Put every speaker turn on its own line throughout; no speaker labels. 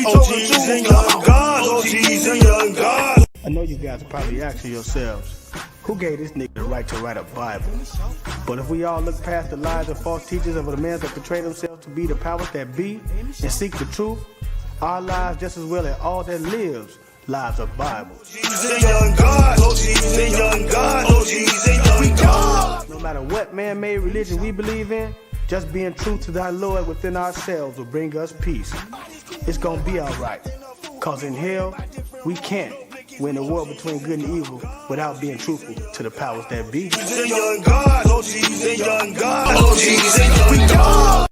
OGs and young gods, OGs and young gods.
I know you guys are probably asking yourselves, who gave this nigga the right to write a Bible? But if we all look past the lies and false teachers of the men that portray themselves to be the powers that be and seek the truth, our lives just as well as all that lives, lives are Bible.
OGs and young gods, OGs and young gods, OGs and young gods.
No matter what man-made religion we believe in, just being true to thy Lord within ourselves will bring us peace. It's gonna be alright, cause in hell, we can't win the war between good and evil without being truthful to the powers that be.
OGs and young gods, OGs and young gods, OGs and young gods.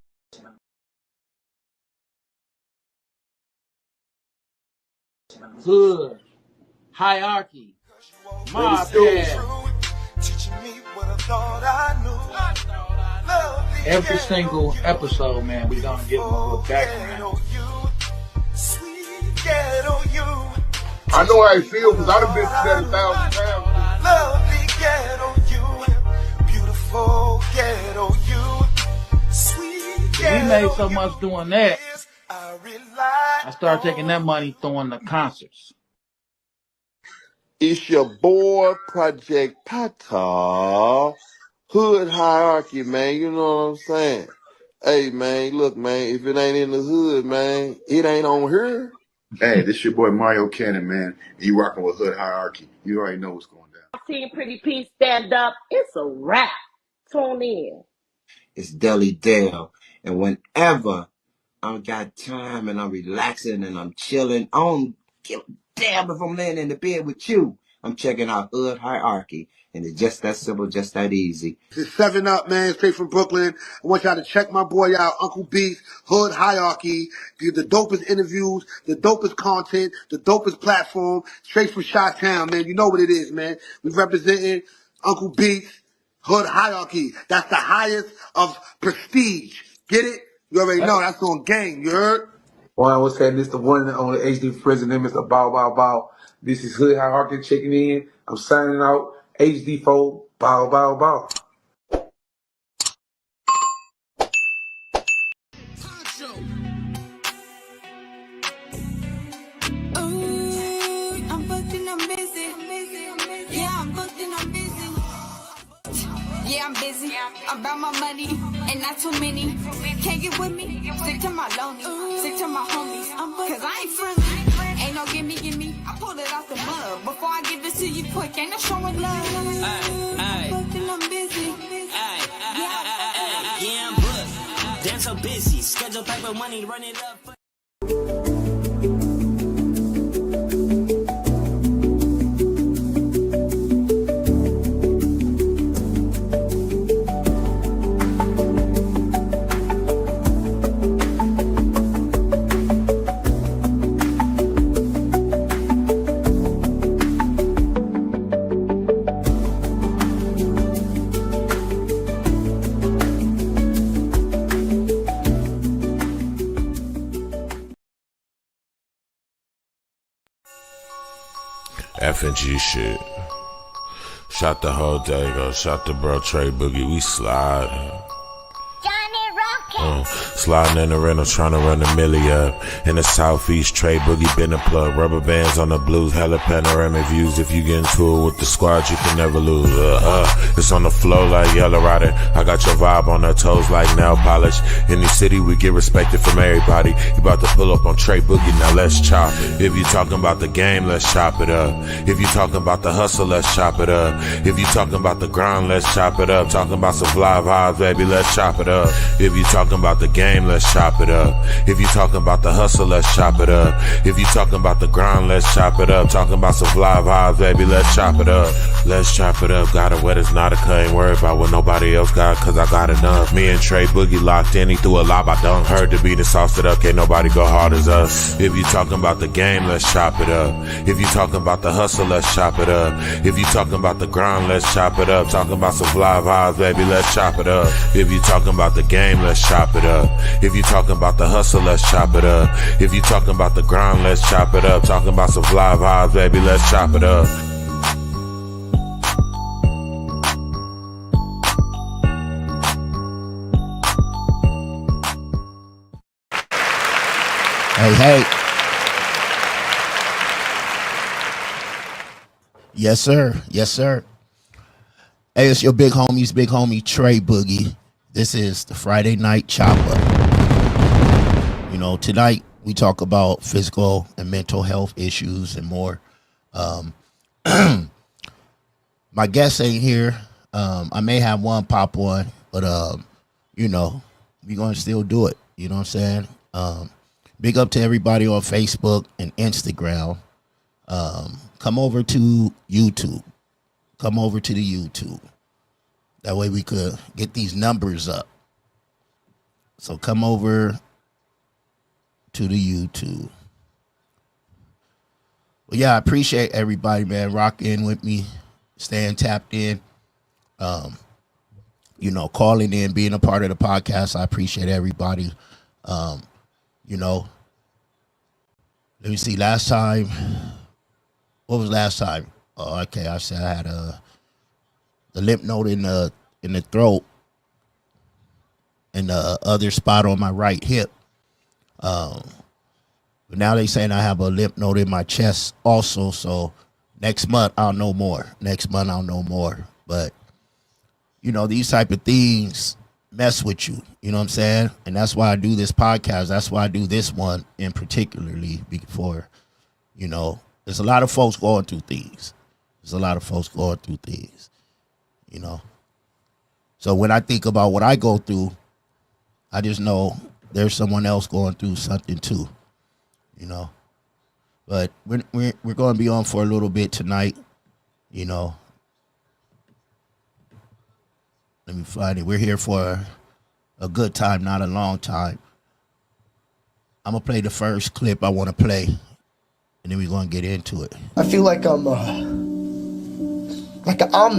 Hood, hierarchy, mob pad. Every single episode, man, we gonna give them a little background.
I know how I feel because I done been through that 1,000 times.
Lovely ghetto you, beautiful ghetto you, sweet ghetto
We made so much doing that. I started taking that money throwing the concerts.
It's your boy, Project Pata. Hood hierarchy, man. You know what I'm saying? Hey, man, look, man, if it ain't in the hood, man, it ain't on here.
Hey, this your boy Mario Cannon, man. You rocking with Hood Hierarchy. You already know what's going down.
I've seen Pretty P stand up. It's a wrap. Tune in.
It's Deli Dale. And whenever I got time and I'm relaxing and I'm chilling, I don't give a damn if I'm laying in the bed with you. I'm checking out Hood Hierarchy. And it's just that simple, just that easy.
It's 7 Up, man, straight from Brooklyn. I want y'all to check my boy out, Uncle Beast, Hood Hierarchy. Get the dopest interviews, the dopest content, the dopest platform, straight from Chi-Town, man. You know what it is, man. We representing Uncle Beast, Hood Hierarchy. That's the highest of prestige. Get it? You already know, that's on game, you heard?
One was saying this the one on the HD president, Mr. Bow Bow Bow. This is Hood Hierarchy checking in. I'm signing out. HD4, bow, bow, bow.
I'm booked and I'm busy. Yeah, I'm booked and I'm busy. Yeah, I'm busy. I'm about my money and not too many. Can't get with me. Stick to my lonely. Stick to my homies. Cause I ain't friendly. Ain't no gimme. I pulled it out the mud. Before I give this to you quick, ain't no showing love. I'm booked and I'm busy.
Yeah, I'm booked. Damn so busy. Schedule paper money, run it up.
F&G shit. Shot the whole day, go. Shot the bro Trey Boogie. We sliding. Sliding in the rental, trying to run the milli up. In the southeast, Trey Boogie been a plug. Rubber bands on the blues, hella panoramic views. If you get into it with the squad, you can never lose. It's on the flow like Yellow Rider. I got your vibe on her toes like nail polish. In the city, we get respected from everybody. You about to pull up on Trey Boogie, now let's chop. If you talking about the game, let's chop it up. If you talking about the hustle, let's chop it up. If you talking about the grind, let's chop it up. Talking about some fly vibes, baby, let's chop it up. If you talking about the game, let's chop it up. If you talking about the hustle, let's chop it up. If you talking about the grind, let's chop it up. Talking about some fly vibes, baby, let's chop it up. Let's chop it up. Got it wet, it's not a cut. Ain't worried about what nobody else got, cause I got enough. Me and Trey Boogie locked in, he threw a lob, I dunk. Heard the beat and sauced it up, can't nobody go hard as us. If you talking about the game, let's chop it up. If you talking about the hustle, let's chop it up. If you talking about the grind, let's chop it up. Talking about some fly vibes, baby, let's chop it up. If you talking about the game, let's chop it up. If you talking about the hustle, let's chop it up. If you talking about the grind, let's chop it up. Talking about some fly vibes, baby, let's chop it up.
Hey, Yes, sir. Yes, sir. Hey, it's your big homie Trey Boogie. This is the Friday Night Chop Up. You know, tonight we talk about physical and mental health issues and more. My guest ain't here. I may have one pop one, but you know, we're gonna still do it. You know what I'm saying? Big up to everybody on Facebook and Instagram. Come over to YouTube. Come over to the YouTube. That way we could get these numbers up. So come over to the YouTube. Well, yeah, I appreciate everybody, man, rocking with me, staying tapped in. You know, calling in, being a part of the podcast. I appreciate everybody. You know, let me see. Last time, what was last time? Oh, okay, I said I had the lymph node in the throat and the other spot on my right hip. But now they saying I have a lymph node in my chest also. So next month I'll know more. But you know, these type of things mess with you. You know what I'm saying? And that's why I do this podcast. That's why I do this one in particularly before, you know, there's a lot of folks going through things. You know. So when I think about what I go through, I just know there's someone else going through something too, you know. But we're going to be on for a little bit tonight, you know. Let me find it. We're here for a good time, not a long time. I'm going to play the first clip I want to play, and then we're going to get into it.
I feel like I'm the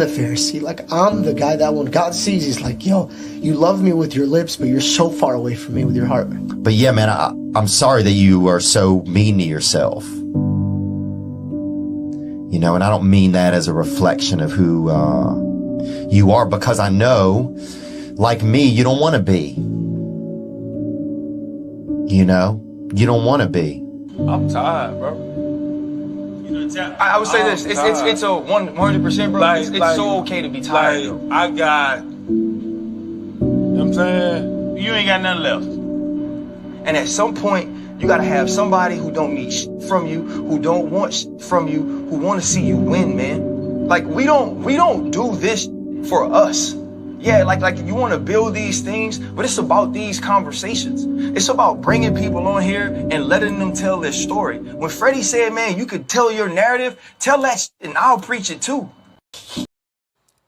Pharisee. Like I'm the guy that when God sees, he's like, yo, you love me with your lips, but you're so far away from me with your heart.
But yeah, man, I'm sorry that you are so mean to yourself. You know, and I don't mean that as a reflection of who you are, because I know, like me, you don't want to be. You know, you don't want to be.
I'm tired, bro. I would say this, it's a 100%, bro. Like, it's so okay to be tired. Like, I got, you know what I'm saying? You ain't got nothing left.
And at some point, you gotta have somebody who don't need shit from you, who don't want shit from you, who want to see you win, man. Like, we don't do this for us. Yeah, like you want to build these things, but it's about these conversations. It's about bringing people on here and letting them tell their story. When Freddie said, man, you could tell your narrative, tell that shit and I'll preach it too.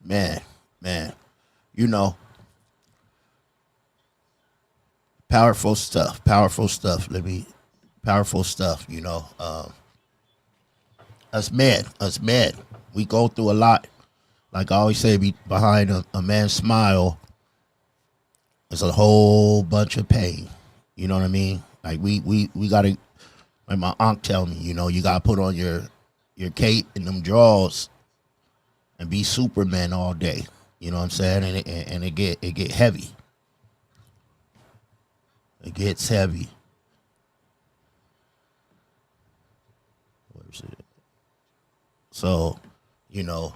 Man, you know, powerful stuff, you know. Us men, we go through a lot. Like I always say, behind a man's smile is a whole bunch of pain. You know what I mean? Like we gotta, like my aunt tell me, you know, you gotta put on your cape and them drawers and be Superman all day. You know what I'm saying? And it get heavy. It gets heavy. Where's it? So, you know,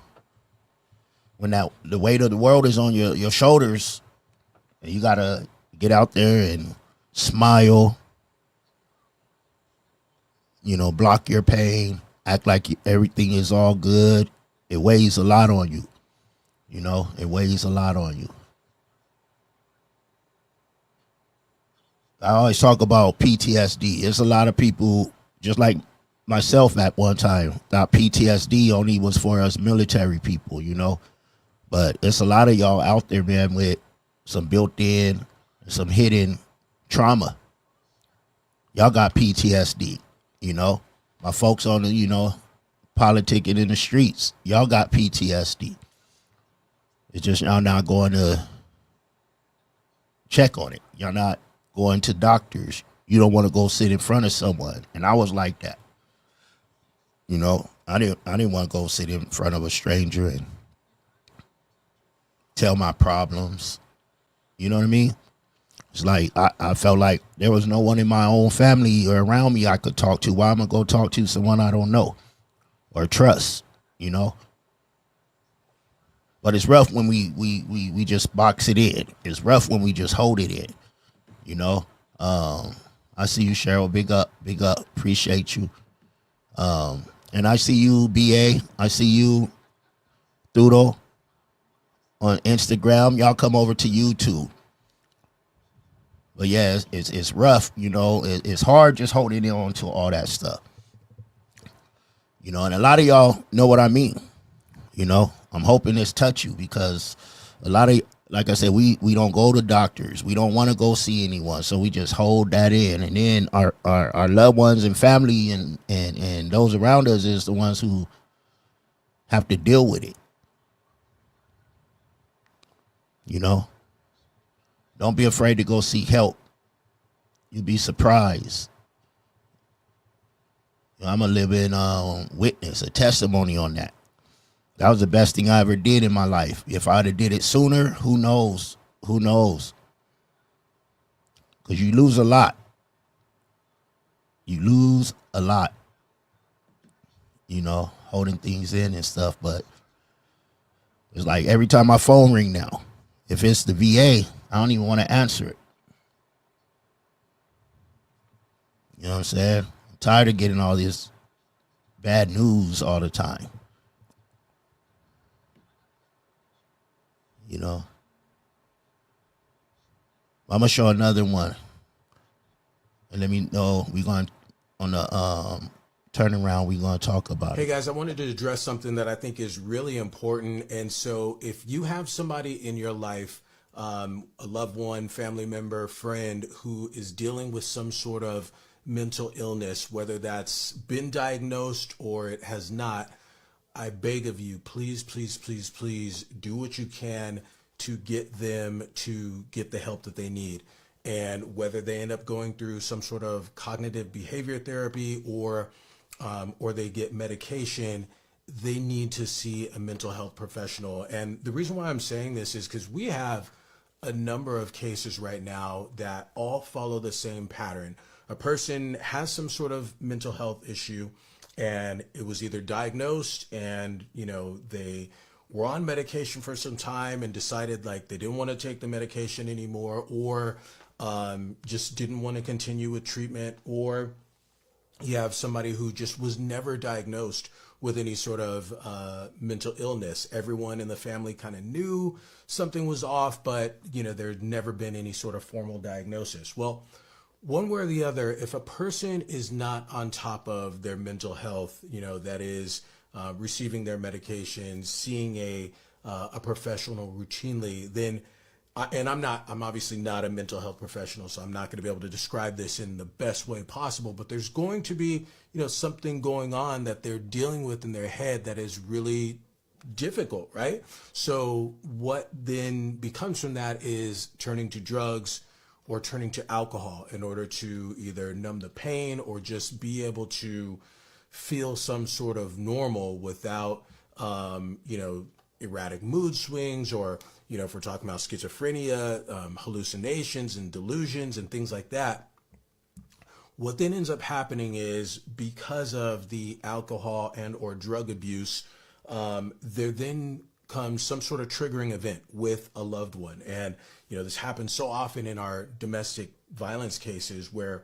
when the weight of the world is on your shoulders, and you gotta get out there and smile, you know, block your pain, act like everything is all good. It weighs a lot on you. You know, it weighs a lot on you. I always talk about PTSD. There's a lot of people, just like myself at one time, thought PTSD only was for us military people, you know. But it's a lot of y'all out there, man, with some built-in, some hidden trauma. Y'all got PTSD, you know. My folks on the, you know, politicking in the streets, y'all got PTSD. It's just y'all not going to check on it. Y'all not going to doctors. You don't want to go sit in front of someone. And I was like that. You know, I didn't want to go sit in front of a stranger and tell my problems. You know what I mean? It's like I felt like there was no one in my own family or around me I could talk to. Why am I going to talk to someone I don't know or trust? you know. But it's rough when we just box it in. It's rough when we just hold it in, you know. I see you, Cheryl. Big up. Appreciate you. And I see you, BA. I see you, Doodle, on Instagram. Y'all come over to YouTube. But yeah, it's rough, you know. It's hard just holding on to all that stuff, you know. And a lot of y'all know what I mean, you know. I'm hoping this touch you, because a lot of, like I said, we don't go to doctors. We don't want to go see anyone, so we just hold that in. And then our loved ones and family and those around us is the ones who have to deal with it, you know. Don't be afraid to go seek help. You'd be surprised. You know, I'm a living witness, a testimony on that. That was the best thing I ever did in my life. If I'd have did it sooner, who knows? Who knows? Because you lose a lot. You lose a lot, you know, holding things in and stuff. But it's like every time my phone ring now, if it's the VA, I don't even want to answer it. You know what I'm saying? I'm tired of getting all this bad news all the time. You know? I'm going to show another one. And let me know. We're going on the turnaround. We're going to talk about
Hey
it.
guys, I wanted to address something that I think is really important. And so if you have somebody in your life, a loved one, family member, friend who is dealing with some sort of mental illness, whether that's been diagnosed or it has not, I beg of you, please, please, please, please do what you can to get them to get the help that they need. And whether they end up going through some sort of cognitive behavior therapy or they get medication, they need to see a mental health professional. And the reason why I'm saying this is because we have a number of cases right now that all follow the same pattern. A person has some sort of mental health issue, and it was either diagnosed and, you know, they were on medication for some time and decided like they didn't want to take the medication anymore, or just didn't want to continue with treatment, or you have somebody who just was never diagnosed with any sort of mental illness. Everyone in the family kind of knew something was off, but, you know, there'd never been any sort of formal diagnosis. Well, one way or the other, if a person is not on top of their mental health, you know, that is receiving their medications, seeing a professional routinely, then, I'm obviously not a mental health professional, so I'm not going to be able to describe this in the best way possible, but there's going to be, you know, something going on that they're dealing with in their head that is really difficult, right? So what then becomes from that is turning to drugs or turning to alcohol in order to either numb the pain or just be able to feel some sort of normal without, you know, erratic mood swings, or, you know, if we're talking about schizophrenia, hallucinations and delusions and things like that. What then ends up happening is, because of the alcohol and or drug abuse, there then comes some sort of triggering event with a loved one. And, you know, this happens so often in our domestic violence cases where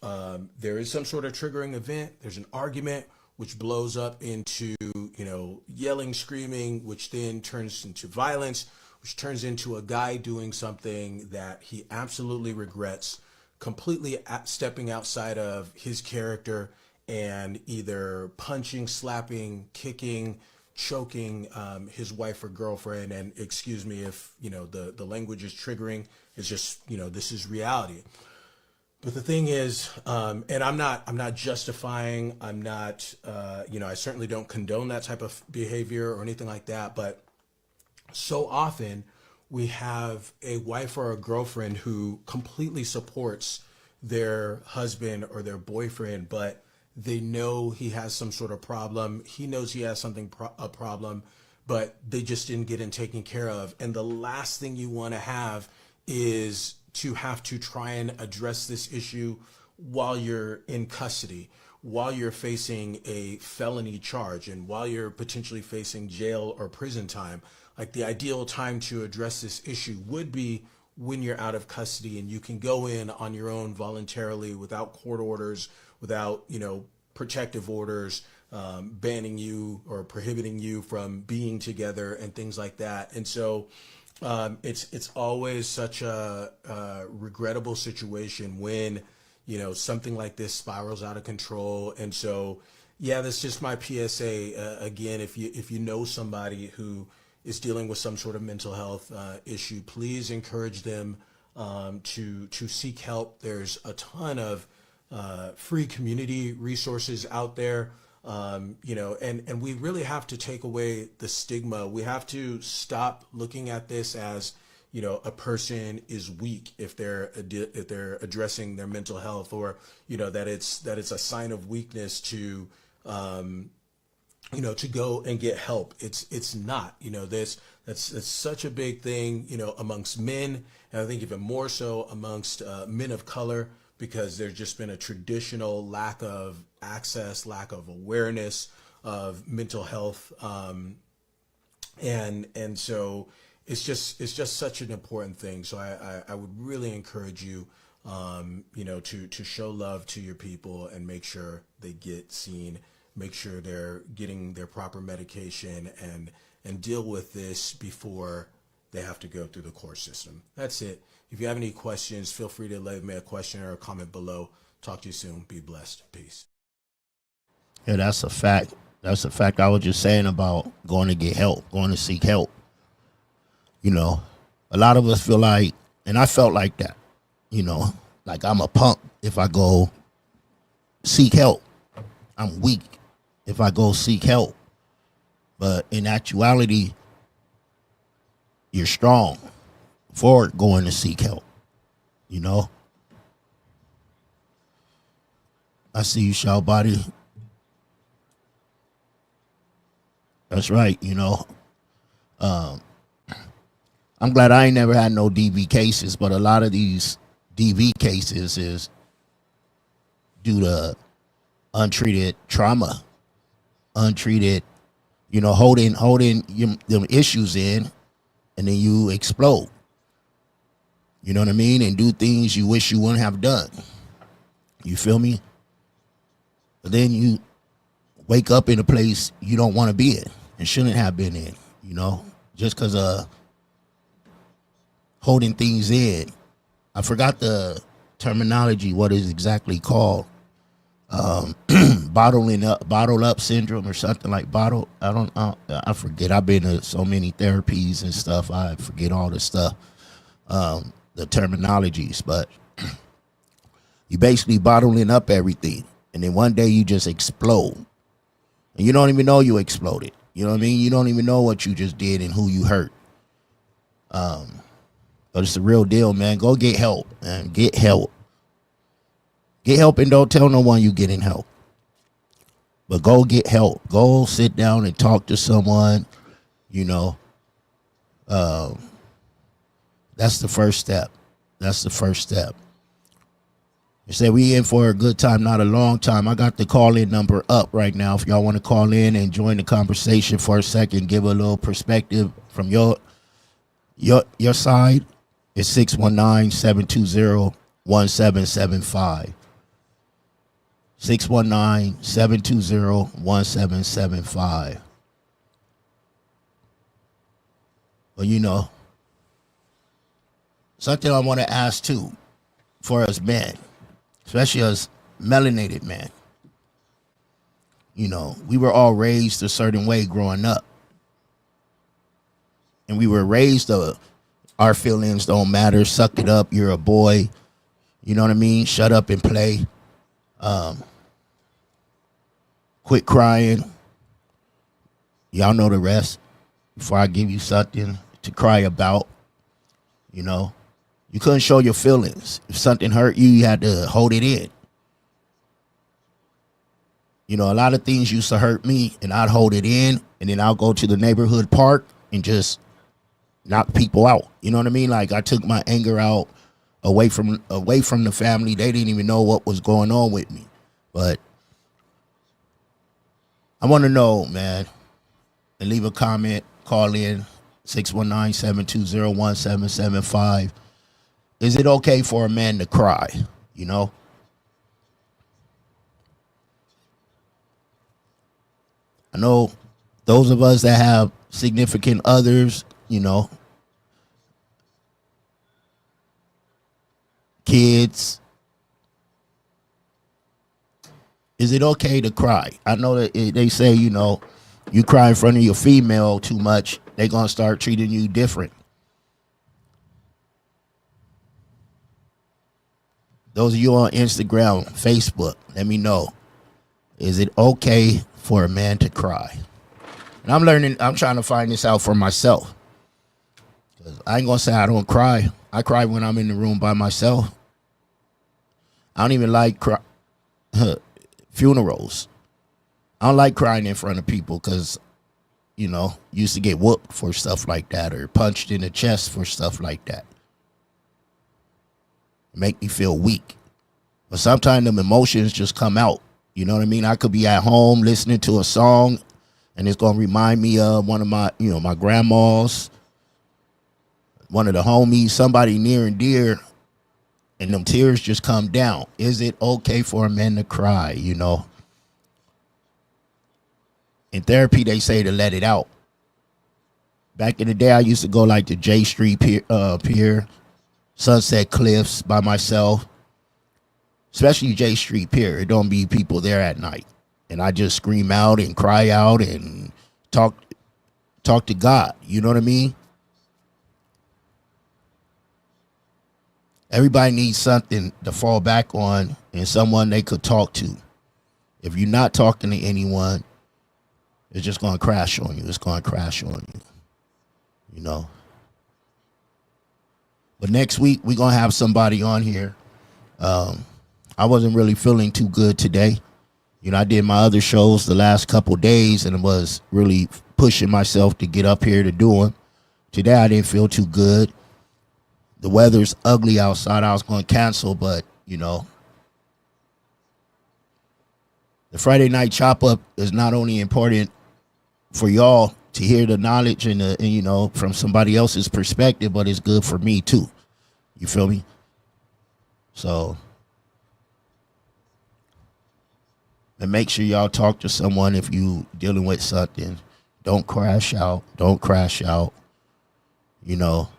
there is some sort of triggering event, there's an argument, which blows up into, you know, yelling, screaming, which then turns into violence, which turns into a guy doing something that he absolutely regrets, completely stepping outside of his character and either punching, slapping, kicking, choking his wife or girlfriend. And excuse me if, you know, the language is triggering. It's just, you know, this is reality. But the thing is, and I'm not justifying, I'm not, you know, I certainly don't condone that type of behavior or anything like that. But so often we have a wife or a girlfriend who completely supports their husband or their boyfriend, but they know he has some sort of problem. He knows he has a problem, but they just didn't get it taken care of. And the last thing you want to have is to have to try and address this issue while you're in custody, while you're facing a felony charge and while you're potentially facing jail or prison time. Like, the ideal time to address this issue would be when you're out of custody and you can go in on your own voluntarily without court orders, without, protective orders, banning you or prohibiting you from being together and things like that. And so it's always such a regrettable situation when, something like this spirals out of control. And so, yeah, that's just my PSA. Again, if you know somebody who is dealing with some sort of mental health issue, please encourage them to seek help. There's a ton of free community resources out there, and we really have to take away the stigma. We have to stop looking at this as, a person is weak if they're addressing their mental health, or that it's a sign of weakness to to go and get help. It's not, that's such a big thing, amongst men, and I think even more so amongst men of color, because there's just been a traditional lack of access, lack of awareness of mental health, and so it's just such an important thing. So I would really encourage you, to show love to your people and make sure they get seen. Make sure they're getting their proper medication and deal with this before they have to go through the court system. That's it. If you have any questions, feel free to leave me a question or a comment below. Talk to you soon. Be blessed. Peace.
Yeah, that's a fact. That's a fact. I was just saying about going to get help, going to seek help. A lot of us feel like, and I felt like that, like I'm a punk if I go seek help. I'm weak if I go seek help. But in actuality, you're strong for going to seek help. I see you, Shout Body. That's right, I'm glad I ain't never had no DV cases, but a lot of these DV cases is due to untreated trauma, untreated, holding them issues in, and then you explode. You know what I mean? And do things you wish you wouldn't have done. You feel me? But then you wake up in a place you don't want to be in and shouldn't have been in, just because of holding things in. I forgot the terminology, what is exactly called. Bottled up syndrome or something like I forget. I've been to so many therapies and stuff. I forget all the stuff, the terminologies, but you basically bottling up everything. And then one day you just explode and you don't even know you exploded. You know what I mean? You don't even know what you just did and who you hurt. But it's the real deal, man. Go get help, man. Get help. Get help and don't tell no one you getting help. But go get help. Go sit down and talk to someone, That's the first step. That's the first step. You say we in for a good time, not a long time. I got the call-in number up right now. If y'all want to call in and join the conversation for a second, give a little perspective from your side, it's 619-720-1775. 619-720-1775. Well, something I want to ask too, for us men, especially us melanated men. We were all raised a certain way growing up. And we were raised our feelings don't matter, suck it up, you're a boy. You know what I mean? Shut up and play. Quit crying. Y'all know the rest. Before I give you something to cry about, you couldn't show your feelings. If something hurt you, you had to hold it in. A lot of things used to hurt me, and I'd hold it in, and then I'll go to the neighborhood park and just knock people out. You know what I mean? Like, I took my anger out away from the family. They didn't even know what was going on with me. But I want to know, man, and leave a comment, call in 619-720-1775. Is it okay for a man to cry? You know? I know those of us that have significant others, you know, kids, is it okay to cry? I know that they say, you know, you cry in front of your female too much, they're going to start treating you different. Those of you on Instagram, Facebook, let me know. Is it okay for a man to cry? And I'm trying to find this out for myself. 'Cause I ain't going to say I don't cry. I cry when I'm in the room by myself. I don't even like funerals. I don't like crying in front of people because, you know, used to get whooped for stuff like that or punched in the chest for stuff like that. Make me feel weak. But sometimes them emotions just come out. You know what I mean? I could be at home listening to a song and it's going to remind me of one of my, you know, my grandmas, one of the homies, somebody near and dear, and them tears just come down. Is it okay for a man to cry, you know? In therapy, they say to let it out. Back in the day, I used to go like to J Street Pier, Sunset Cliffs by myself, especially J Street Pier. It don't be people there at night. And I just scream out and cry out and talk to God. You know what I mean? Everybody needs something to fall back on and someone they could talk to. If you're not talking to anyone, it's just going to crash on you. It's going to crash on you. You know? But next week, we're going to have somebody on here. I wasn't really feeling too good today. You know, I did my other shows the last couple days and was really pushing myself to get up here to do them. Today, I didn't feel too good. The weather's ugly outside. I was going to cancel, but, you know, the Friday night chop up is not only important for y'all to hear the knowledge and you know, from somebody else's perspective, but it's good for me too. You feel me? So, and make sure y'all talk to someone if you dealing with something. Don't crash out. Don't crash out. You know,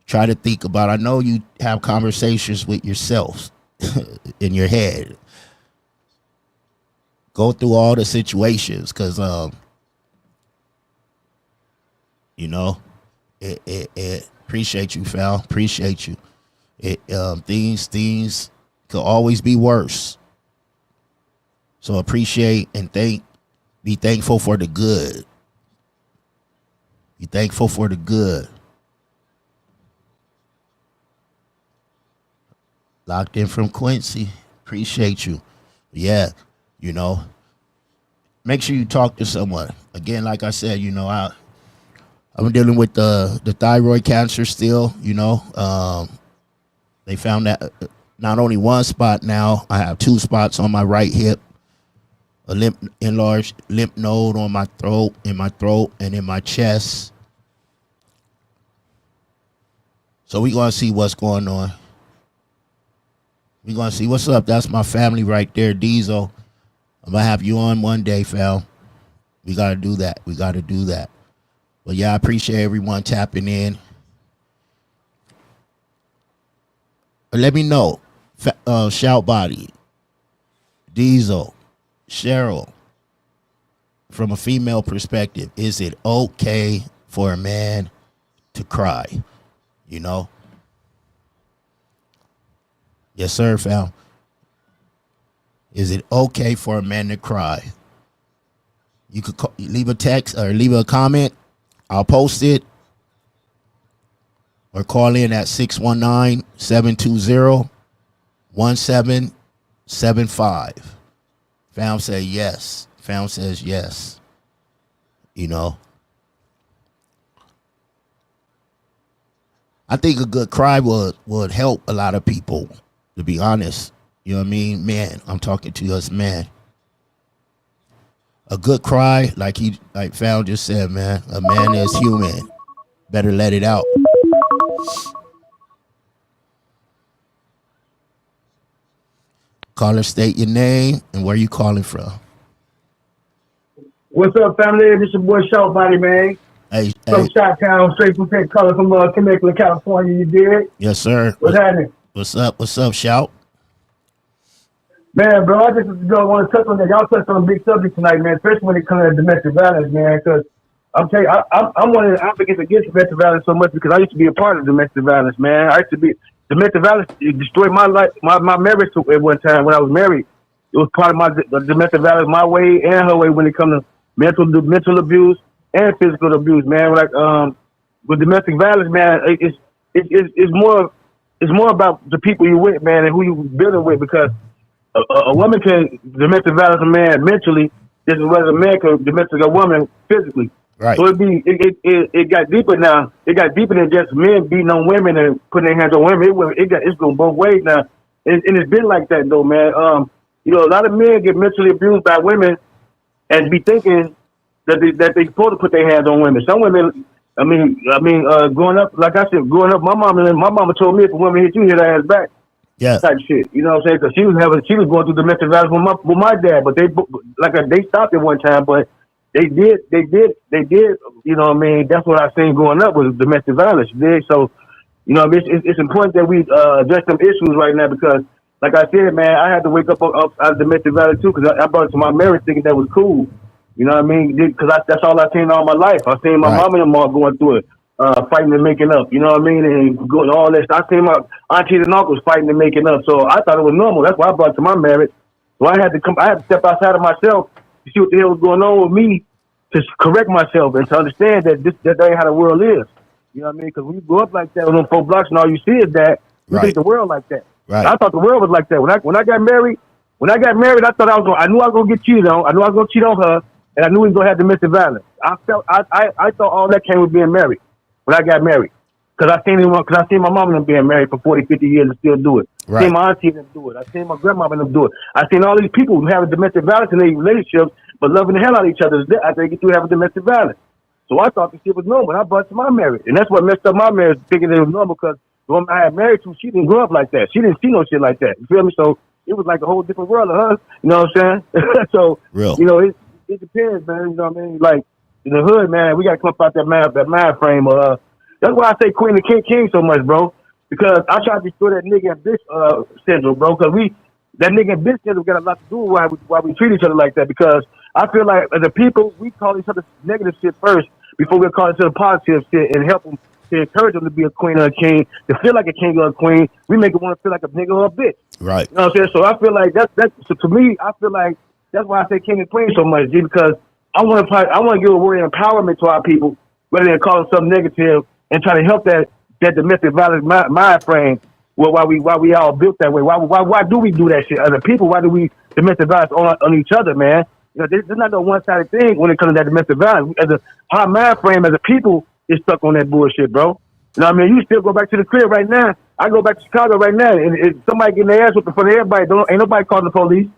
try to think about, I know you have conversations with yourselves in your head. Go through all the situations because, you know, it appreciate you, Fal. Appreciate you. Things could always be worse. So appreciate and be thankful for the good. Be thankful for the good. Locked in from Quincy. Appreciate you. Yeah, you know, make sure you talk to someone. Again, like I said, you know, I'm dealing with the thyroid cancer still, you know. They found that not only one spot now, I have two spots on my right hip, a enlarged lymph node on my throat, and in my chest. So we're going to see what's going on. We're going to see what's up. That's my family right there, Diesel. I'm going to have you on one day, fam. We got to do that. We got to do that. But yeah, I appreciate everyone tapping in. Let me know. Shout Body, Diesel, Cheryl, from a female perspective, is it okay for a man to cry? You know? Yes, sir, fam. Is it okay for a man to cry? You could leave a text or leave a comment. I'll post it. Or call in at 619-720-1775. Fam said yes. Fam says yes. You know. I think a good cry would help a lot of people, to be honest. You know what I mean? Man, I'm talking to us, man. A good cry, like Val just said, man. A man is human. Better let it out. Caller, state your name and where you calling from.
What's up, family? This your boy Shout Body, man.
Hey,
From Chi-Town, straight from Tech Color from Temecula, California. You did?
Yes, sir.
What's happening?
What's up? What's up, Shout?
Man, bro, I just want to touch on that. Y'all touched on a big subject tonight, man, especially when it comes to domestic violence, man, because I'm telling you, I'm one of the advocates against domestic violence so much because I used to be a part of domestic violence, man. I used to be domestic violence. It destroyed my life, my marriage at one time when I was married. It was part of my domestic violence, my way and her way when it comes to mental abuse and physical abuse, man. Like with domestic violence, man, it's more about the people you with, man, and who you building with, because a woman can domestic violence a man mentally just as well as a man can domestic a woman physically.
Right.
So it got deeper now. It got deeper than just men beating on women and putting their hands on women. It's going both ways now, and it's been like that though, man. You know, a lot of men get mentally abused by women and be thinking that they supposed to put their hands on women. Some women, I mean, growing up, like I said, my mama told me if a woman hit you, hit her ass back.
Yeah.
Type shit. You know what I'm saying? Because she was going through domestic violence with my dad, but they stopped it one time, but they did. You know what I mean? That's what I seen growing up was domestic violence. So, you know, it's important that we address some issues right now because, like I said, man, I had to wake up out of domestic violence too because I brought it to my marriage thinking that was cool. You know what I mean? Because that's all I seen all my life. I seen my mom and them all going through it. Fighting and making up, you know what I mean, and going all this. I seen my aunties and uncles fighting and making up, so I thought it was normal. That's why I brought it to my marriage. So I had to step outside of myself to see what the hell was going on with me, to correct myself and to understand that that ain't how the world is. You know what I mean? Because when you grow up like that on them 4 blocks and all you see is that, you think the world like that.
Right.
I thought the world was like that. When I got married, I thought I knew I was gonna get cheated on. I knew I was gonna cheat on her, and I knew we was gonna have domestic violence. I thought all that came with being married. When I got married, because I seen my mom and them being married for 40, 50 years and still do it.
Right.
I seen my auntie and them do it. I seen my grandmother and them do it. I seen all these people who have domestic violence in their relationships, but loving the hell out of each other after they get through having domestic violence. So I thought this shit was normal. I brought it to my marriage, and that's what messed up my marriage, thinking it was normal. Because the woman I had married to, she didn't grow up like that. She didn't see no shit like that. You feel me? So it was like a whole different world of her. You know what I'm saying? So
real.
You know, it depends, man. You know what I mean? Like in the hood, man, we got to come up out that mind frame. That's why I say Queen and King so much, bro. Because I try to destroy that nigga and bitch syndrome, bro. Because that nigga and bitch syndrome got a lot to do with why we treat each other like that. Because I feel like as a people, we call each other negative shit first before we call each other positive shit and help them to encourage them to be a queen or a king, to feel like a king or a queen. We make them want to feel like a nigga or a bitch.
Right.
You know what I'm saying? So I feel like so to me, I feel like that's why I say king and queen so much, G, because I want to give a word of empowerment to our people rather than calling something negative and try to help that domestic violence mind frame. Well, why we all built that way? Why do we do that shit? As a people, why do we domestic violence on each other, man? You know, there's not no one-sided thing when it comes to that domestic violence. Our mind frame as a people is stuck on that bullshit, bro. You know what I mean? You still go back to the crib right now. I go back to Chicago right now, and if somebody getting their ass whipped in front of everybody, ain't nobody calling the police.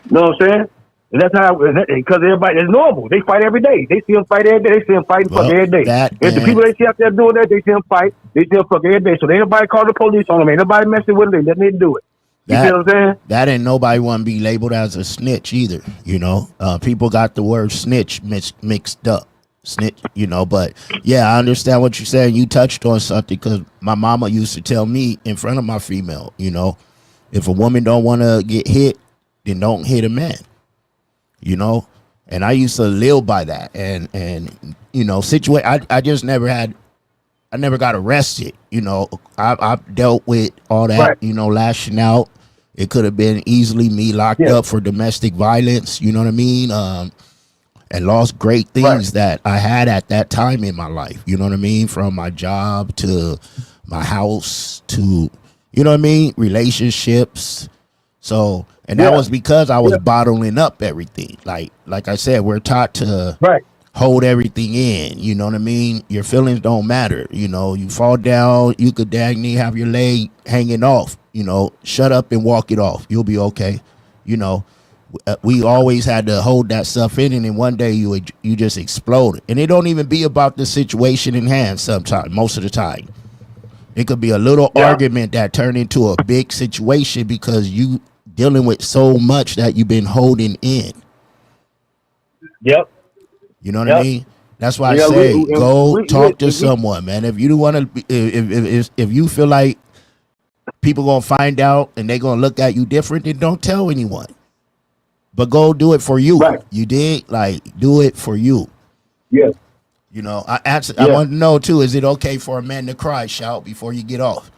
You know what I'm saying? And that's how, because everybody, it's normal. They fight every day. They see them fight every day. They see them fighting fuck every day. If the people they see out there doing that, they see them fight. They see them fuck every day. So ain't nobody calling the police on them. Ain't nobody messing with them. They let them do it. You see what I'm saying?
That ain't nobody want to be labeled as a snitch either. You know, people got the word snitch mixed up. Snitch, you know, but yeah, I understand what you're saying. You touched on something because my mama used to tell me in front of my female, you know, if a woman don't want to get hit, then don't hit a man. You know, and I used to live by that, and you know, I just never got arrested. You know, I've dealt with all that. Right. You know, lashing out. It could have been easily me locked up for domestic violence. You know what I mean? And lost great things that I had at that time in my life. You know what I mean? From my job to my house to, you know what I mean, relationships. So. And that was because I was bottling up everything. Like I said, we're taught to hold everything in. You know what I mean? Your feelings don't matter. You know, you fall down, you could dang near have your leg hanging off. You know, shut up and walk it off. You'll be okay. You know, We always had to hold that stuff in, and then one day you just explode. And it don't even be about the situation in hand. Sometimes, most of the time, it could be a little argument that turned into a big situation because you dealing with so much that you've been holding in.
Yep.
You know what I mean? That's why I say go talk to someone, man. If you don't want to, if you feel like people gonna find out and they gonna look at you different, then don't tell anyone. But go do it for you. Right. You did, like, do it for you.
Yeah.
You know, I want to know too, is it okay for a man to cry, shout, before you get off?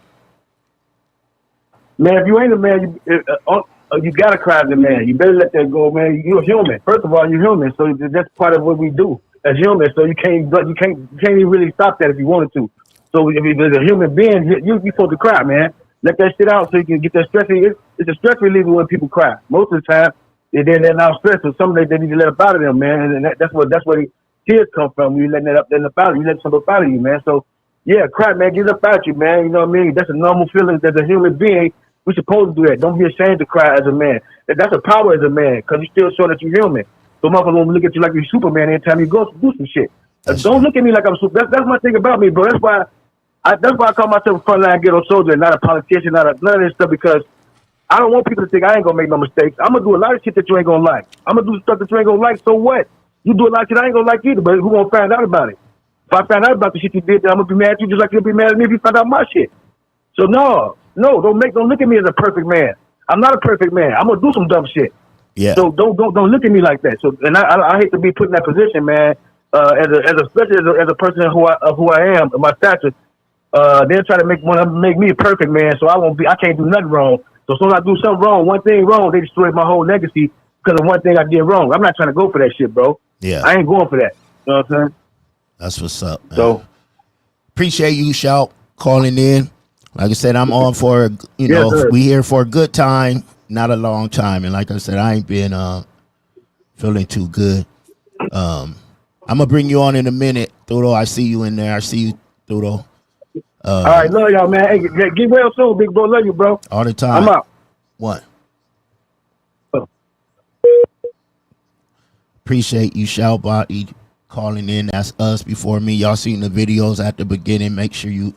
Man, if you ain't a man, you gotta cry as a man. You better let that go, man. You're human. First of all, you're human, so that's part of what we do as humans. So you can't even really stop that if you wanted to. So if there's a human being, you're supposed to cry, man. Let that shit out so you can get that stress. It's a stress reliever when people cry. Most of the time, they're not stressed, so some they need to let it out of them, man. And that's where tears come from. You letting it up, letting it out. You let something out of you, man. So yeah, cry, man. Get it up out you, man. You know what I mean? That's a normal feeling. As a human being, we're supposed to do that. Don't be ashamed to cry as a man. That's a power as a man, because you still show that you're human. So motherfuckers won't look at you like you're Superman anytime you go do some shit. Don't look at me like I'm super. That's my thing about me, bro. That's why I call myself a frontline ghetto soldier, and not a politician, none of this stuff, because I don't want people to think I ain't gonna make no mistakes. I'm gonna do a lot of shit that you ain't gonna like. I'm gonna do stuff that you ain't gonna like. So what? You do a lot of shit I ain't gonna like either, but who gonna find out about it? If I find out about the shit you did, then I'm gonna be mad at you just like you'll be mad at me if you find out my shit. So no, don't look at me as a perfect man. I'm not a perfect man. I'm gonna do some dumb shit.
Yeah.
So don't look at me like that. So and I hate to be put in that position, man. Especially as a person who I am, my stature. They're trying to make me a perfect man, so I can't do nothing wrong. So as soon as I do something wrong, one thing wrong, they destroy my whole legacy because of one thing I did wrong. I'm not trying to go for that shit, bro.
Yeah.
I ain't going for that. You know what I'm saying?
That's what's up, man.
So
appreciate you, Shout, calling in. Like I said, I'm on for, we here for a good time, not a long time. And like I said, I ain't been feeling too good. I'm gonna bring you on in a minute, Thudo. I see you in there. I see you, Thudo.
All right, love y'all, man. Hey, get well soon, big bro. Love you, bro.
All the time.
I'm out.
What? Appreciate you, Shout Body, calling in. That's us before me. Y'all seen the videos at the beginning. Make sure you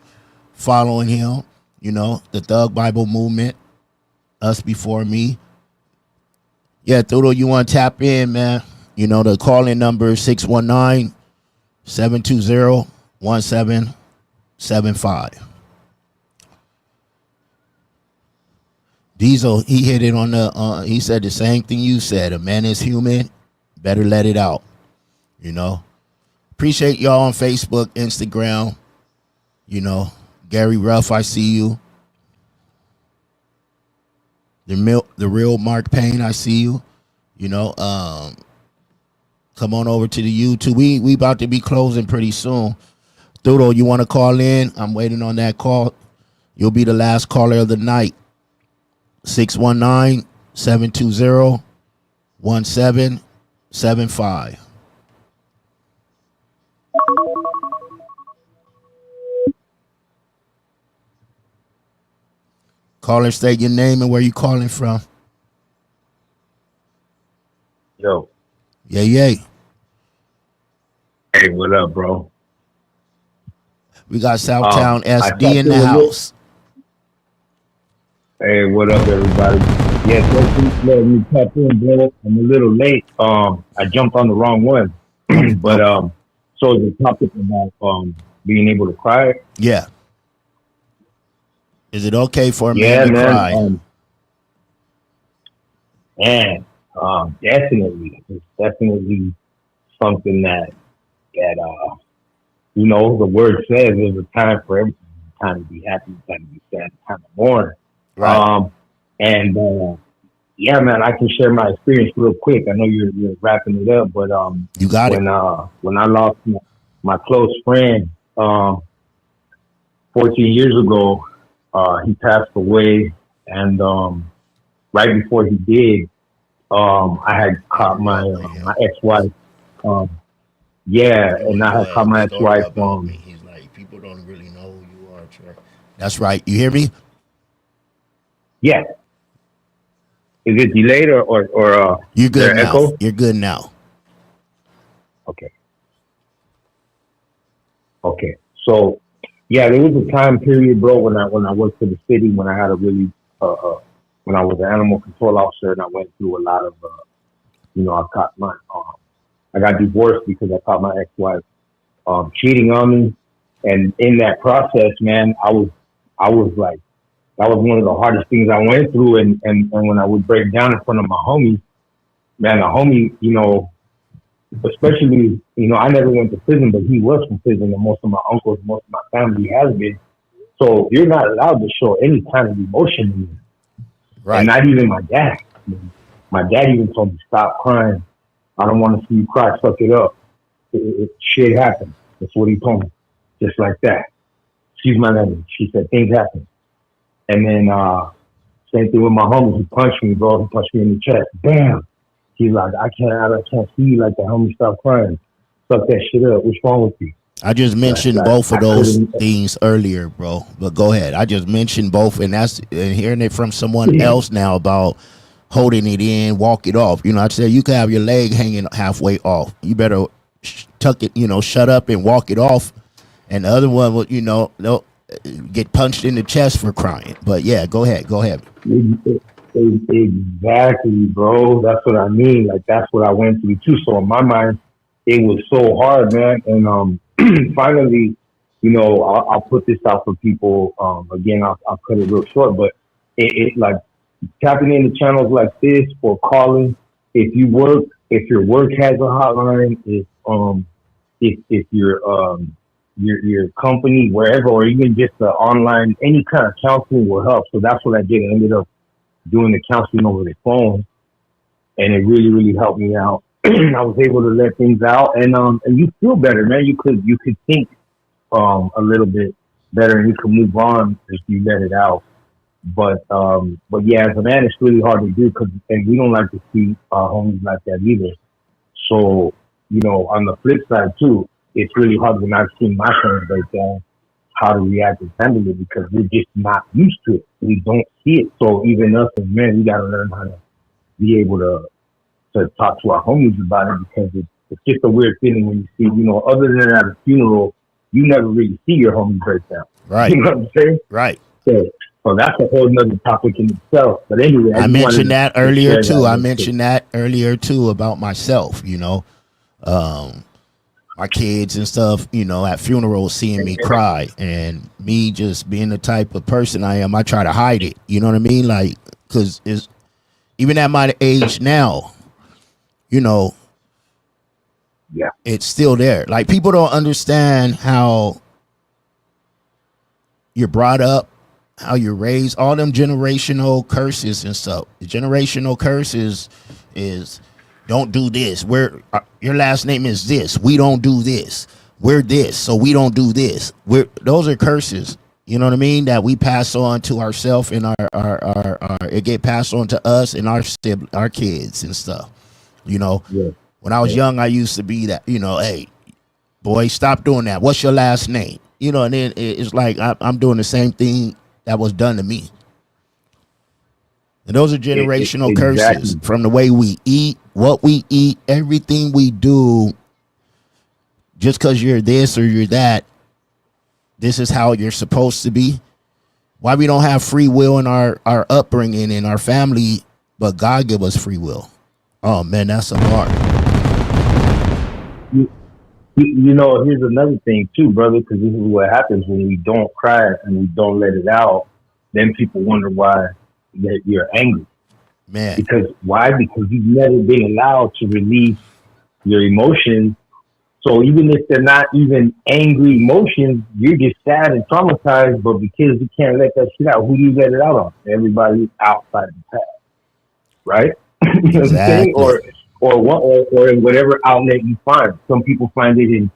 following him. You know, the Thug Bible Movement. Us before me. Yeah, Thudo, you want to tap in, man. You know, the call-in number is 619-720-1775. Diesel, he hit it on the, he said the same thing you said. A man is human, better let it out. You know? Appreciate y'all on Facebook, Instagram. You know, Gary Ruff, I see you. The real Mark Payne, I see you. You know, come on over to the YouTube. We about to be closing pretty soon. Thudo, you want to call in? I'm waiting on that call. You'll be the last caller of the night. 619-720-1775. Caller, state your name and where you calling from.
Yo.
Yay.
Hey, what up, bro?
We got Southtown SD in the house.
Hey, what up, everybody? Yeah, thanks for letting me tap in, bro. I'm a little late. I jumped on the wrong one. But so the topic about being able to cry.
Yeah. Is it okay for a man to cry?
Definitely. It's definitely something that you know, the word says there's a time for everything. Time to be happy, time to be sad, time to mourn.
Right.
Yeah, man, I can share my experience real quick. I know you're wrapping it up, but
you got
when I lost my close friend 14 years ago, he passed away, and right before he did, I had caught my ex-wife. And I had caught my ex-wife.
He's like, people don't really know who you are, Trey. That's right. You hear me?
Yeah. Is it delayed or
You're
is there
good
an
now.
echo?
You're good now.
Okay. Okay. So yeah, there was a time period, bro, when I went to the city, when I had a really when I was an animal control officer, and I went through a lot of I caught my I got divorced because I caught my ex-wife cheating on me, and in that process, man, I was like, that was one of the hardest things I went through, and when I would break down in front of my homies, man, the homie, especially, I never went to prison, but he was from prison, and most of my uncles, most of my family has been. So you're not allowed to show any kind of emotion in you. Right. And not even my dad. My dad even told me, stop crying. I don't want to see you cry. Suck it up. Shit happened. That's what he told me. Just like that. Excuse my language. She said, things happen. And then, same thing with my homie. He punched me, bro. He punched me in the chest. Bam. He's like, I can't see you like that, homie. Stop crying. Suck that shit up. What's wrong with you?
I just mentioned both of those things earlier, bro. But go ahead. I just mentioned both, and hearing it from someone else now about holding it in, walk it off. I said you can have your leg hanging halfway off. You better tuck it, shut up and walk it off. And the other one will, they'll get punched in the chest for crying. But yeah, go ahead.
Exactly, bro. That's what I mean. Like, that's what I went through too. So in my mind, it was so hard, man. And finally, I'll put this out for people. Again, I'll cut it real short, but it like tapping into channels like this or calling. If your work has a hotline, if your company, wherever, or even just the online, any kind of counseling will help. So that's what I did. I ended up doing the counseling over the phone, and it really, really helped me out. I was able to let things out, and you feel better, man. You could think a little bit better, and you can move on if you let it out. But yeah, as a man, it's really hard to do and we don't like to see our homies like that either. So on the flip side too, it's really hard when I've seen my friends break down how to react and handle it, because we're just not used to it. We don't see it. So even us as men, we got to learn how to be able to talk to our homies about it, because it's just a weird feeling when you see, other than at a funeral, you never really see your homies break down.
Right.
You know what I'm saying?
Right.
So that's a whole nother topic in itself. But anyway,
I mentioned that earlier too. I mentioned that earlier too about myself, my kids and stuff, at funerals, seeing me cry, and me just being the type of person I am, I try to hide it. You know what I mean? Like, because it's even at my age now, yeah, it's still there. Like, people don't understand how you're brought up, how you're raised, all them generational curses and stuff. The generational curses is don't do this. Your last name is this. We don't do this. We're this, so we don't do this. Those are curses. You know what I mean? That we pass on to ourselves, and our it get passed on to us and our kids and stuff. Yeah. When I was young, I used to be that. Hey, boy, stop doing that. What's your last name? And then it's like I'm doing the same thing that was done to me. And those are generational curses from the way we eat, what we eat, everything we do. Just because you're this or you're that, this is how you're supposed to be. Why we don't have free will in our upbringing in our family, but God give us free will. Oh man, that's a bar.
Here's another thing too, brother, because this is what happens when we don't cry and we don't let it out. Then people wonder why that you're angry.
Man.
Because why? Because you've never been allowed to release your emotions. So even if they're not even angry emotions, you're just sad and traumatized. But because you can't let that shit out, who do you let it out on? Everybody outside the past, right? You know what I'm saying? Or in whatever outlet you find. Some people find it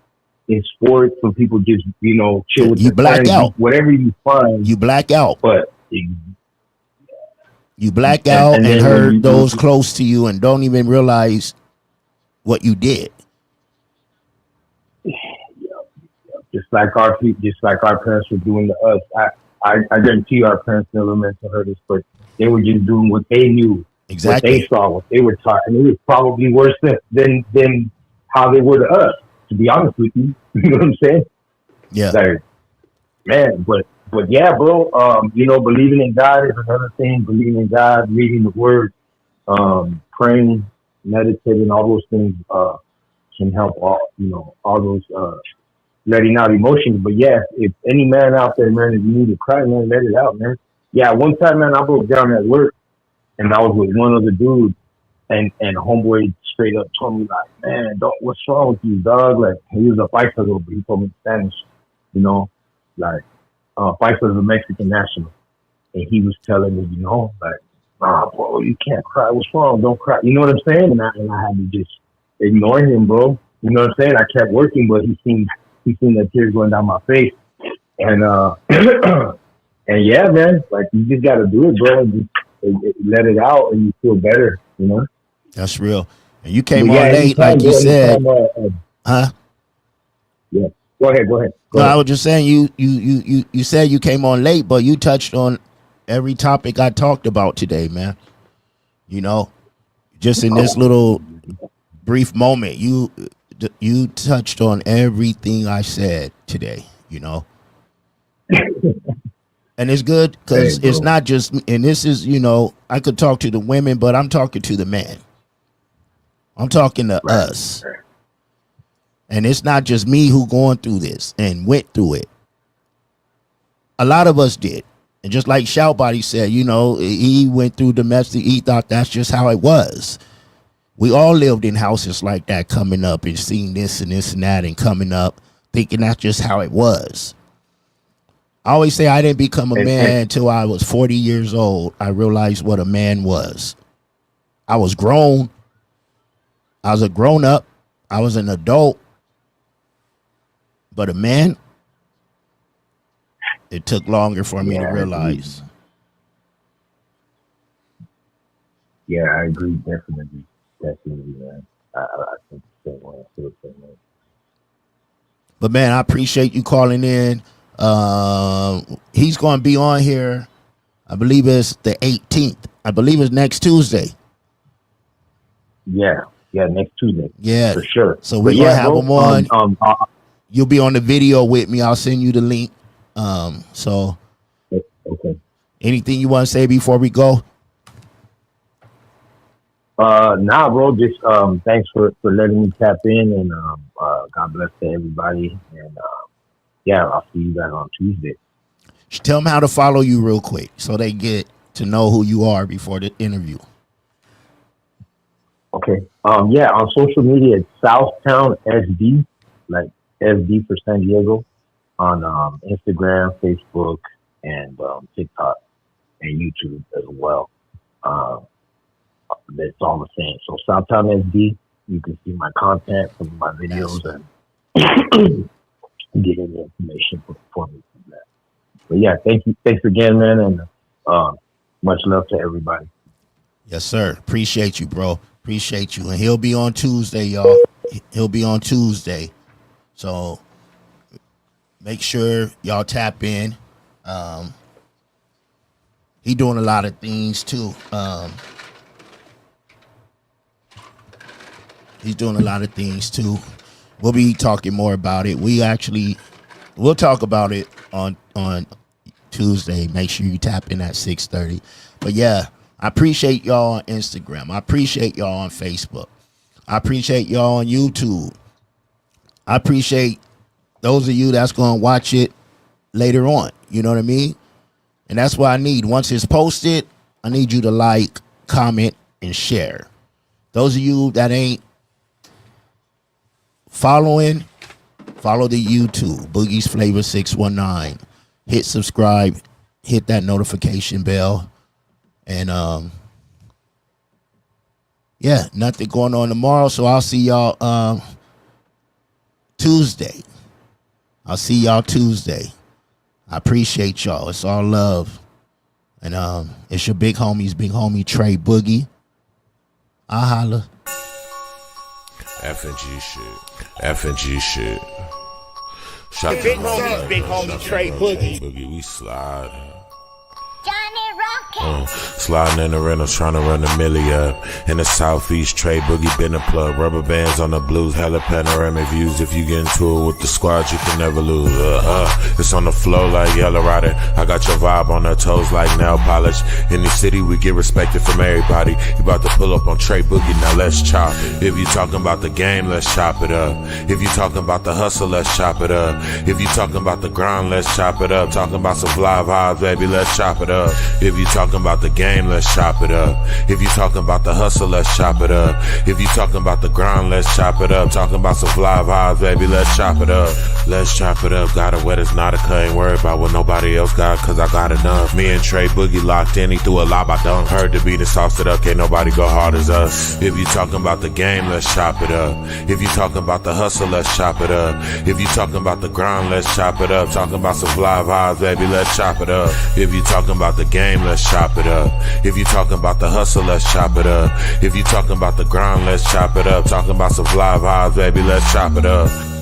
in sports. Some people just chill with
you black
friends.
out.
Whatever you find,
you black out.
But
you black out and hurt those close to you, and don't even realize what you did.
Just like our parents were doing to us. I guarantee our parents never meant to hurt us, but they were just doing what they knew What they saw, what they were taught, and it was probably worse than how they were to us. To be honest with you, you know what I'm saying?
Yeah.
Like, man, but yeah, bro. Believing in God is another thing. Believing in God, reading the Word, praying, meditating, all those things can help. All those letting out emotions. But yeah, if any man out there, man, if you need to cry, man, let it out, man. Yeah, one time, man, I broke down at work, and I was with one other dude, and homeboy straight up told me like, man, what's wrong with you, dog? Like, he was a Paisa, but he told me in Spanish, like, Paisa is a Mexican national, and he was telling me, like, nah, bro, you can't cry. What's wrong? Don't cry. You know what I'm saying? And I had to just ignore him, bro. You know what I'm saying? I kept working, but he seen the tears going down my face, and and yeah, man, like, you just got to do it, bro. And just let it out, and you feel better.
That's real. And you came on late, like you said. Huh?
Yeah. Go ahead.
No, I was just saying you said you came on late, but you touched on every topic I talked about today, man. Just in this little brief moment, you touched on everything I said today, And it's good because it's not just me. And this is, I could talk to the women, but I'm talking to the man. I'm talking to us. And it's not just me who going through this and went through it. A lot of us did. And just like Shoutbody said, he went through domestic. He thought that's just how it was. We all lived in houses like that, coming up and seeing this and this and that and coming up thinking that's just how it was. I always say I didn't become a man until I was 40 years old. I realized what a man was. I was grown. I was a grown up. I was an adult. But a man, it took longer for me to realize.
Yeah, I agree. Definitely, man. I think the same way. I feel the same way.
But man, I appreciate you calling in. He's going to be on here. I believe it's the 18th. I believe it's next Tuesday.
Yeah, next Tuesday.
Yeah,
for sure.
So we're gonna have him on. You'll be on the video with me. I'll send you the link. So
okay.
Anything you want to say before we go?
Nah, bro. Just thanks for letting me tap in, and God bless to everybody. And I'll see you guys on Tuesday.
Tell them how to follow you real quick so they get to know who you are before the interview.
Okay. On social media, it's Southtown SD, like SD for San Diego, on Instagram, Facebook, and TikTok, and YouTube as well. That's all the same. So Southtown SD, you can see my content, some of my videos, and get any information for me from that. But yeah, thanks again, man, and much love to everybody.
Yes, sir. Appreciate you, bro. Appreciate you. And he'll be on Tuesday, y'all. He'll be on Tuesday. So make sure y'all tap in. He doing a lot of things too. He's doing a lot of things too. We'll be talking more about it. We'll talk about it on Tuesday. Make sure you tap in at 6:30. But yeah, I appreciate y'all on Instagram. I appreciate y'all on Facebook. I appreciate y'all on YouTube. I appreciate those of you that's going to watch it later on. You know what I mean? And that's what I need. Once it's posted, I need you to like, comment, and share. Those of you that ain't following, follow the YouTube, Boogie's Flavor 619. Hit subscribe, hit that notification bell. And nothing going on tomorrow. So I'll see y'all Tuesday. I'll see y'all Tuesday. I appreciate y'all. It's all love. And it's your big homie Trey Boogie. I holla.
F&G shit. Shout
Big homie Trey Boogie.
We slide.
Johnny Rock.
Sliding in the rentals, trying to run the milli up. In the southeast, Trey Boogie been a plug. Rubber bands on the blues, hella panoramic views. If you get into it with the squad, you can never lose. It's on the flow like Yellow Rider. I got your vibe on her toes like nail polish. In the city, we get respected from everybody. You about to pull up on Trey Boogie, now let's chop. If you talking about the game, let's chop it up. If you talking about the hustle, let's chop it up. If you talking about the grind, let's chop it up. Talking about some fly vibes, baby, let's chop it up. If you talking about the game, let's chop it up. If you talking about the hustle, let's chop it up. If you talking about the grind, let's chop it up. Talking about some fly vibes, baby, let's chop it up. Let's chop it up. Got it wet, it's not a cut. Ain't worried about what nobody else got, cause I got enough. Me and Trey Boogie locked in, he threw a lob, I dunk. Heard the beat and sauced it up, can't nobody go hard as us. If you talking about the game, let's chop it up. If you talking about the hustle, let's chop it up. If you talking about the grind, let's chop it up. Talking about some fly vibes, baby, let's chop it up. If you talking about the game, let's chop it up. If you talking about the hustle, let's chop it up. If you talking about the grind, let's chop it up. Talking about some fly vibes, baby, let's chop it up.